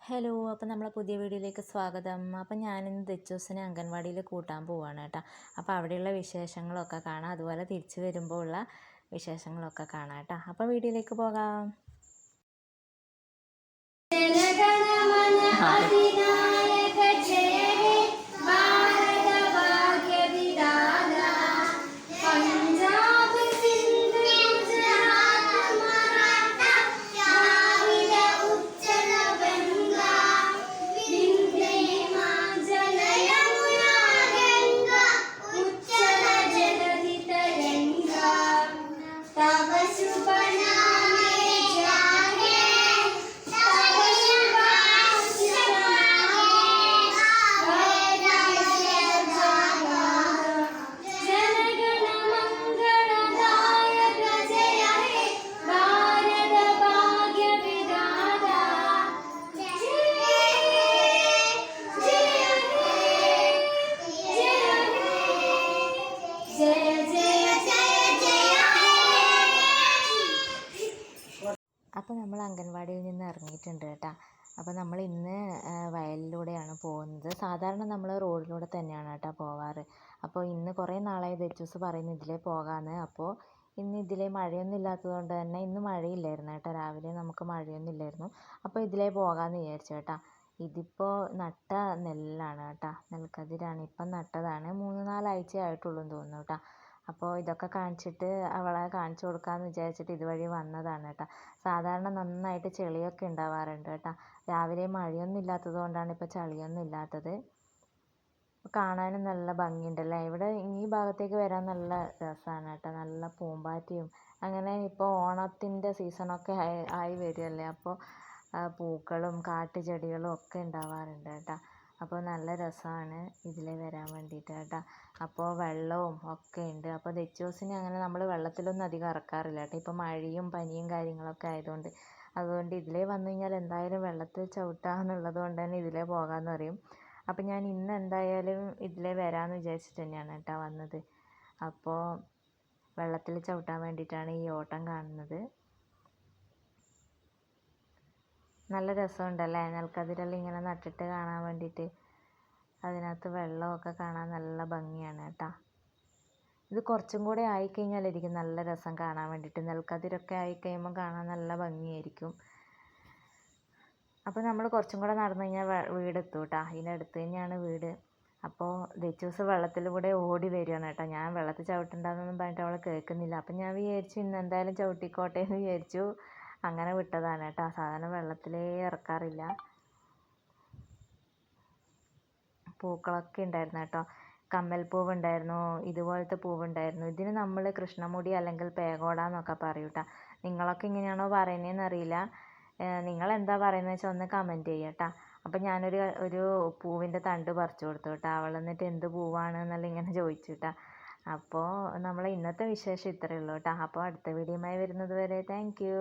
Hello, അപ്പോൾ നമ്മളെ പുതിയ വീഡിയോയിലേക്ക് സ്വാഗതം. അപ്പോൾ ഞാനിന്ന് ദച്ചൂസിനെ അംഗൻവാടിയിൽ കൂട്ടാൻ പോവുകയാണ് കേട്ടോ. അപ്പോൾ അവിടെയുള്ള വിശേഷങ്ങളൊക്കെ കാണാം, അതുപോലെ തിരിച്ചു വരുമ്പോൾ ഉള്ള വിശേഷങ്ങളൊക്കെ കാണാം കേട്ടോ. അപ്പോൾ വീഡിയോയിലേക്ക് പോകാം. അപ്പോൾ നമ്മൾ അംഗൻവാടിയിൽ നിന്ന് ഇറങ്ങിയിട്ടുണ്ട് കേട്ടോ. അപ്പോൾ നമ്മൾ ഇന്ന് വയലിലൂടെയാണ് പോകുന്നത്. സാധാരണ നമ്മൾ റോഡിലൂടെ തന്നെയാണ് കേട്ടോ പോവാറ്. അപ്പോൾ ഇന്ന് കുറേ നാളായി ദച്ചൂസ് പറയുന്നു ഇതിലേ പോകാമെന്ന്. അപ്പോൾ ഇന്ന് ഇതിലേ മഴയൊന്നും ഇല്ലാത്തത് കൊണ്ട് തന്നെ ഇന്ന് മഴയില്ലായിരുന്നു കേട്ടോ. രാവിലെ നമുക്ക് മഴയൊന്നും ഇല്ലായിരുന്നു. അപ്പോൾ ഇതിലേ പോകാമെന്ന് വിചാരിച്ചു കേട്ടോ. ഇതിപ്പോൾ നട്ട നെല്ലാണ് കേട്ടോ, നെൽക്കതിരാണ്. ഇപ്പം നട്ടതാണ്, 3-4 ആഴ്ച ആയിട്ടുള്ളൂ എന്ന് തോന്നുന്നു കേട്ടോ. അപ്പോൾ ഇതൊക്കെ കാണിച്ചിട്ട് അവളെ കാണിച്ചു കൊടുക്കാമെന്ന് വിചാരിച്ചിട്ട് ഇതുവഴി വന്നതാണ് കേട്ടോ. സാധാരണ നന്നായിട്ട് ചെളിയൊക്കെ ഉണ്ടാവാറുണ്ട് കേട്ടോ. രാവിലെ മഴയൊന്നും ഇല്ലാത്തത് കൊണ്ടാണ് ഇപ്പോൾ ചളിയൊന്നും ഇല്ലാത്തത്. കാണാനും നല്ല ഭംഗിയുണ്ടല്ലേ. ഇവിടെ ഈ ഭാഗത്തേക്ക് വരാൻ നല്ല രസമാണ് കേട്ടോ. നല്ല പൂമ്പാറ്റയും അങ്ങനെ ഇപ്പോൾ ഓണത്തിൻ്റെ സീസണൊക്കെ ആയി വരുമല്ലേ. അപ്പോൾ പൂക്കളും കാട്ടുചെടികളും ഒക്കെ ഉണ്ടാവാറുണ്ട് കേട്ടോ. അപ്പോൾ നല്ല രസമാണ് ഇതിൽ വരാൻ വേണ്ടിയിട്ട് കേട്ടോ. അപ്പോൾ വെള്ളവും ഒക്കെ ഉണ്ട്. അപ്പോൾ ദച്ചൂസിനെ അങ്ങനെ നമ്മൾ വെള്ളത്തിലൊന്നും അധികം ഇറക്കാറില്ല കേട്ടോ. ഇപ്പോൾ മഴയും പനിയും കാര്യങ്ങളൊക്കെ ആയതുകൊണ്ട് അതുകൊണ്ട് ഇതിലേ വന്നു കഴിഞ്ഞാൽ എന്തായാലും വെള്ളത്തിൽ ചവിട്ടാമെന്നുള്ളത് കൊണ്ട് തന്നെ ഇതിലേ പോകാമെന്ന് പറയും. അപ്പോൾ ഞാൻ ഇന്ന് എന്തായാലും ഇതിലേ വരാമെന്ന് വിചാരിച്ചിട്ട് തന്നെയാണ് കേട്ടോ വന്നത്. അപ്പോൾ വെള്ളത്തിൽ ചവിട്ടാൻ വേണ്ടിയിട്ടാണ് ഈ ഓട്ടം കാണുന്നത്. നല്ല രസമുണ്ടല്ലേ, നെൽക്കതിരെല്ലാം ഇങ്ങനെ നട്ടിട്ട് കാണാൻ വേണ്ടിയിട്ട്. അതിനകത്ത് വെള്ളമൊക്കെ കാണാൻ നല്ല ഭംഗിയാണ് കേട്ടോ. ഇത് കുറച്ചും കൂടെ ആയിക്കഴിഞ്ഞാലായിരിക്കും നല്ല രസം കാണാൻ വേണ്ടിയിട്ട്. നെൽക്കതിരൊക്കെ ആയിക്കഴിയുമ്പോൾ കാണാൻ നല്ല ഭംഗിയായിരിക്കും. അപ്പോൾ നമ്മൾ കുറച്ചും കൂടെ നടന്നു കഴിഞ്ഞാൽ വീടെത്തും കേട്ടോ. ഇതിൻ്റെ അടുത്ത് തന്നെയാണ് വീട്. അപ്പോൾ ദച്ചൂസ് വെള്ളത്തിലൂടെ ഓടി വരികയാണ് കേട്ടോ. ഞാൻ വെള്ളത്തിൽ ചവിട്ടണ്ടെന്നൊന്നും പറഞ്ഞിട്ട് അവൾ കേൾക്കുന്നില്ല. അപ്പം ഞാൻ വിചാരിച്ചു ഇന്ന് എന്തായാലും ചവിട്ടിക്കോട്ടെ എന്ന് വിചാരിച്ചു. അങ്ങനെ വിട്ടതാണ് കേട്ടോ. സാധാരണ വെള്ളത്തിലേ ഇറക്കാറില്ല. പൂക്കളൊക്കെ ഉണ്ടായിരുന്നു കേട്ടോ. കമ്മൽപ്പൂവ് ഉണ്ടായിരുന്നു, ഇതുപോലത്തെ പൂവുണ്ടായിരുന്നു. ഇതിന് നമ്മൾ കൃഷ്ണമുടി അല്ലെങ്കിൽ പേഗോഡ എന്നൊക്കെ പറയും കേട്ടോ. നിങ്ങളൊക്കെ ഇങ്ങനെയാണോ പറയുന്നതെന്ന് അറിയില്ല. നിങ്ങളെന്താ പറയുന്നത് വെച്ചാൽ ഒന്ന് കമൻറ്റ് ചെയ്യുക കേട്ടോ. അപ്പം ഞാനൊരു പൂവിൻ്റെ തണ്ട് പറിച്ചു കൊടുത്തു കേട്ടോ. അവൾ എന്നിട്ട് എന്ത് പൂവാണ് എന്നല്ല ഇങ്ങനെ ചോദിച്ചു കേട്ടോ. അപ്പോൾ നമ്മളെ ഇന്നത്തെ വിശേഷം ഇത്രയേ ഉള്ളൂ കേട്ടോ. അപ്പോൾ അടുത്ത വീഡിയോയുമായി വരുന്നത് വരെ താങ്ക് യു.